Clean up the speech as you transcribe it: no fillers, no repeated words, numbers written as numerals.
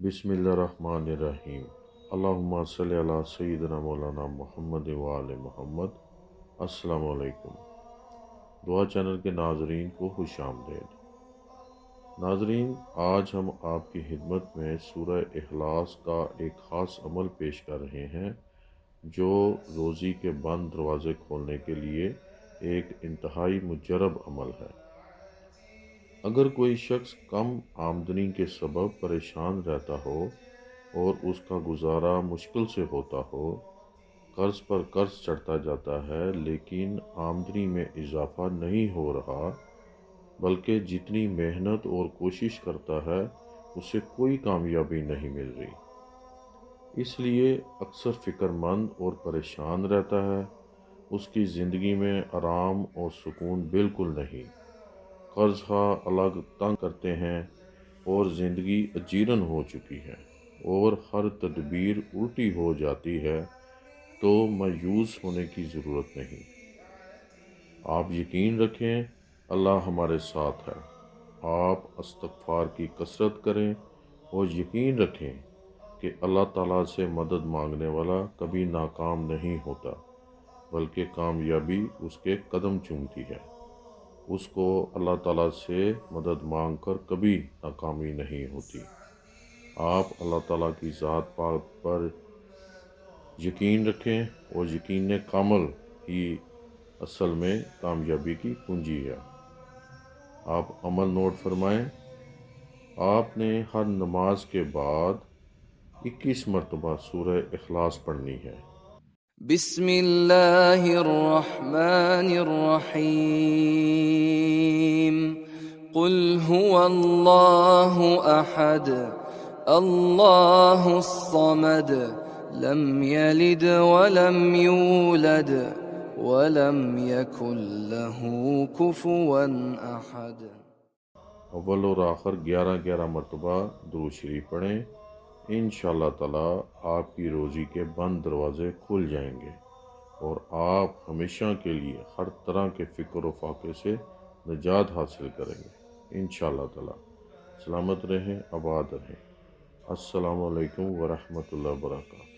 بسم اللہ الرحمن الرحیم۔ اللہم صلی علی سیدنا مولانا محمد وآل محمد۔ السلام علیکم۔ دعا چینل کے ناظرین کو خوش آمدید۔ ناظرین، آج ہم آپ کی خدمت میں سورہ اخلاص کا ایک خاص عمل پیش کر رہے ہیں جو روزی کے بند دروازے کھولنے کے لیے ایک انتہائی مجرب عمل ہے۔ اگر کوئی شخص کم آمدنی کے سبب پریشان رہتا ہو اور اس کا گزارا مشکل سے ہوتا ہو، قرض پر قرض چڑھتا جاتا ہے لیکن آمدنی میں اضافہ نہیں ہو رہا، بلکہ جتنی محنت اور کوشش کرتا ہے اسے کوئی کامیابی نہیں مل رہی، اس لیے اکثر فکر مند اور پریشان رہتا ہے۔ اس کی زندگی میں آرام اور سکون بالکل نہیں، قرض خواہ الگ تنگ کرتے ہیں اور زندگی اجیرن ہو چکی ہے اور ہر تدبیر الٹی ہو جاتی ہے، تو مایوس ہونے کی ضرورت نہیں۔ آپ یقین رکھیں، اللہ ہمارے ساتھ ہے۔ آپ استغفار کی کثرت کریں اور یقین رکھیں کہ اللہ تعالیٰ سے مدد مانگنے والا کبھی ناکام نہیں ہوتا، بلکہ کامیابی اس کے قدم چومتی ہے۔ اس کو اللہ تعالیٰ سے مدد مانگ کر کبھی ناکامی نہیں ہوتی۔ آپ اللہ تعالیٰ کی ذات پاک پر یقین رکھیں اور یقین کامل ہی اصل میں کامیابی کی کنجی ہے۔ آپ عمل نوٹ فرمائیں۔ آپ نے ہر نماز کے بعد 21 مرتبہ سورہ اخلاص پڑھنی ہے۔ بسم اللہ الرحمن الرحیم۔ قل هو اللہ احد اللہ الصمد لم یلد ولم یولد ولم یکن له کفوا احد۔ اول اور آخر 11 مرتبہ درود شریف پڑھیں۔ انشاءاللہ تعالیٰ آپ کی روزی کے بند دروازے کھل جائیں گے اور آپ ہمیشہ کے لیے ہر طرح کے فکر و فاقے سے نجات حاصل کریں گے انشاءاللہ تعالیٰ۔ سلامت رہیں، آباد رہیں۔ السلام علیکم ورحمۃ اللہ وبرکاتہ۔